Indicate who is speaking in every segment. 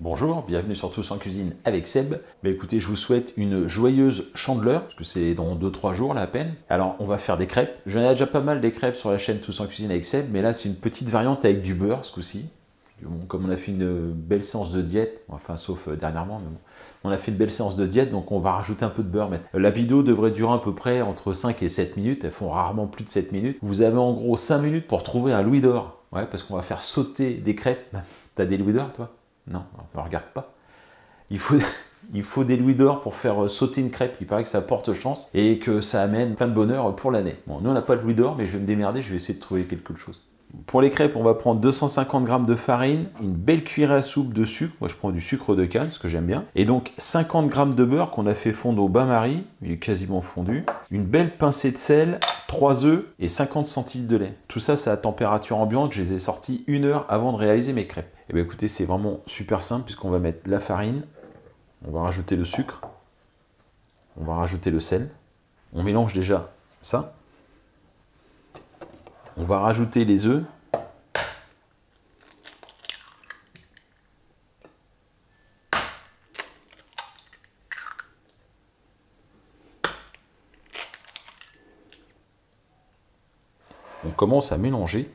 Speaker 1: Bonjour, bienvenue sur Tous en Cuisine avec Seb. Écoutez, je vous souhaite une joyeuse Chandeleur, parce que c'est dans 2-3 jours là à peine. Alors, on va faire des crêpes. J'en ai déjà pas mal des crêpes sur la chaîne Tous en Cuisine avec Seb, mais là, c'est une petite variante avec du beurre ce coup-ci. Bon, comme on a fait une belle séance de diète, enfin, sauf dernièrement, mais bon. On a fait une belle séance de diète, donc on va rajouter un peu de beurre. La vidéo devrait durer à peu près entre 5 et 7 minutes. Elles font rarement plus de 7 minutes. Vous avez en gros 5 minutes pour trouver un louis d'or. Ouais, parce qu'on va faire sauter des crêpes. T'as des louis d'or, toi? Non, on ne regarde pas. Il faut des louis d'or pour faire sauter une crêpe. Il paraît que ça porte chance et que ça amène plein de bonheur pour l'année. Bon, nous, on n'a pas de louis d'or, mais je vais me démerder. Je vais essayer de trouver quelque chose. Pour les crêpes, on va prendre 250 g de farine, une belle cuillère à soupe de sucre. Moi, je prends du sucre de canne, ce que j'aime bien. Et donc, 50 g de beurre qu'on a fait fondre au bain-marie. Il est quasiment fondu. Une belle pincée de sel, 3 œufs et 50 centilitres de lait. Tout ça, c'est à température ambiante. Je les ai sortis 1 heure avant de réaliser mes crêpes. Et bien, écoutez, c'est vraiment super simple puisqu'on va mettre la farine. On va rajouter le sucre. On va rajouter le sel. On mélange déjà ça. On va rajouter les œufs. On commence à mélanger.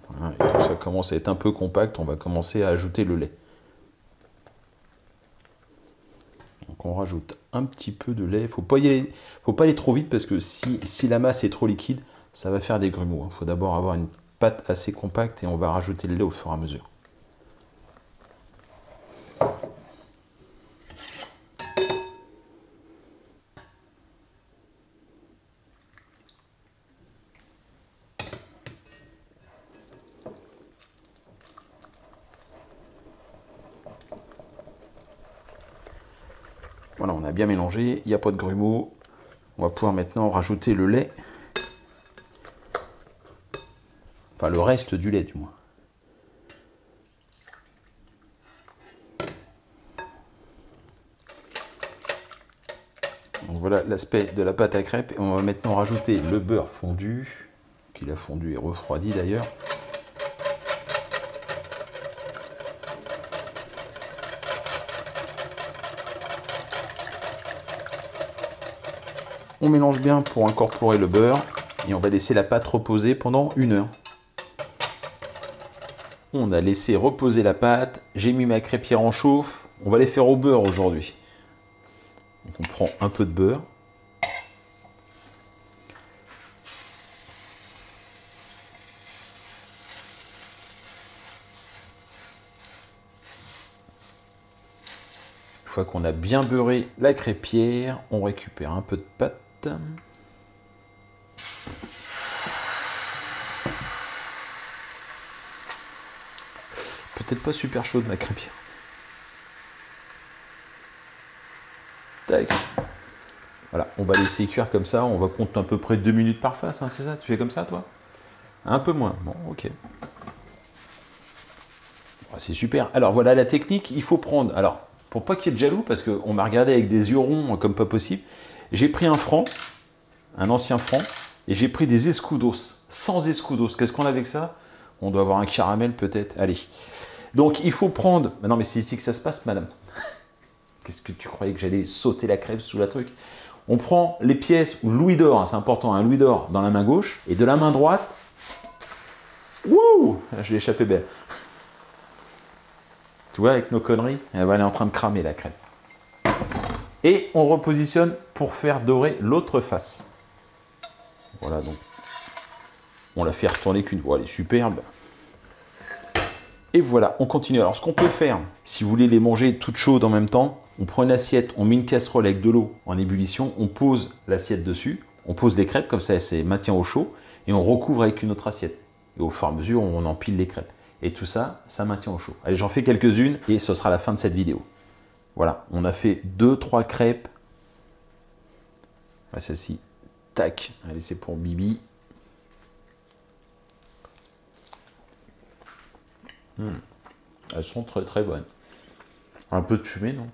Speaker 1: Voilà, et quand ça commence à être un peu compact, on va commencer à ajouter le lait. Donc on rajoute un petit peu de lait. Faut pas aller trop vite parce que si la masse est trop liquide, ça va faire des grumeaux. Il faut d'abord avoir une pâte assez compacte et on va rajouter le lait au fur et à mesure. Voilà, on a bien mélangé, il n'y a pas de grumeaux. On va pouvoir maintenant rajouter le lait. Enfin, le reste du lait, du moins. Donc voilà l'aspect de la pâte à crêpes. Et on va maintenant rajouter le beurre fondu, qu'il a fondu et refroidi d'ailleurs. On mélange bien pour incorporer le beurre et on va laisser la pâte reposer pendant 1 heure. On a laissé reposer la pâte, j'ai mis ma crêpière en chauffe. On va les faire au beurre aujourd'hui. Donc on prend un peu de beurre. Une fois qu'on a bien beurré la crêpière, on récupère un peu de pâte. Peut-être pas super chaude ma crêpière. Tac. Voilà, on va laisser cuire comme ça. On va compter à peu près 2 minutes par face, hein, c'est ça? Tu fais comme ça, toi? Un peu moins. Bon, ok. C'est super. Alors voilà la technique. Il faut prendre. Alors, pour pas qu'il y ait de jaloux, parce qu'on m'a regardé avec des yeux ronds comme pas possible, j'ai pris un franc, un ancien franc, et j'ai pris des escudos, sans escudos. Qu'est-ce qu'on a avec ça? On doit avoir un caramel peut-être. Allez. Donc il faut prendre. Non, mais c'est ici que ça se passe, madame. Qu'est-ce que tu croyais que j'allais sauter la crêpe sous la truc? On prend les pièces ou louis d'or, hein, c'est important, un louis d'or dans la main gauche, et de la main droite. Wouh! Je l'ai échappé belle. Tu vois, avec nos conneries, elle est en train de cramer la crêpe. Et on repositionne pour faire dorer l'autre face. Voilà, donc on la fait retourner qu'une fois. Elle est superbe. Et voilà, on continue. Alors, ce qu'on peut faire, si vous voulez les manger toutes chaudes en même temps, on prend une assiette, on met une casserole avec de l'eau en ébullition, on pose l'assiette dessus, on pose les crêpes, comme ça, elle se maintient au chaud, et on recouvre avec une autre assiette. Et au fur et à mesure, on empile les crêpes. Et tout ça, ça maintient au chaud. Allez, j'en fais quelques-unes, et ce sera la fin de cette vidéo. Voilà, on a fait 2-3 crêpes. Celle-ci, tac, allez, c'est pour Bibi. Elles sont très très bonnes. Un peu de fumée, non?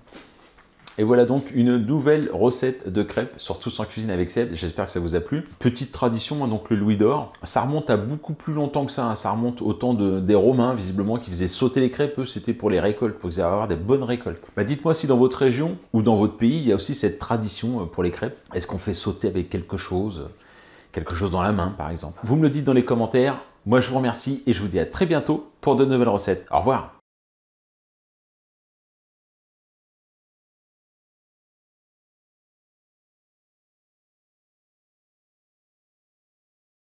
Speaker 1: Et voilà donc une nouvelle recette de crêpes sur Tous en cuisine avec Seb. J'espère que ça vous a plu. Petite tradition, donc le louis d'or. Ça remonte à beaucoup plus longtemps que ça. Ça remonte au temps des Romains, visiblement, qui faisaient sauter les crêpes. Eux, c'était pour les récoltes, pour qu'ils aient avoir des bonnes récoltes. Dites-moi si dans votre région ou dans votre pays, il y a aussi cette tradition pour les crêpes. Est-ce qu'on fait sauter avec quelque chose dans la main, par exemple? Vous me le dites dans les commentaires. Moi, je vous remercie et je vous dis à très bientôt pour de nouvelles recettes. Au revoir.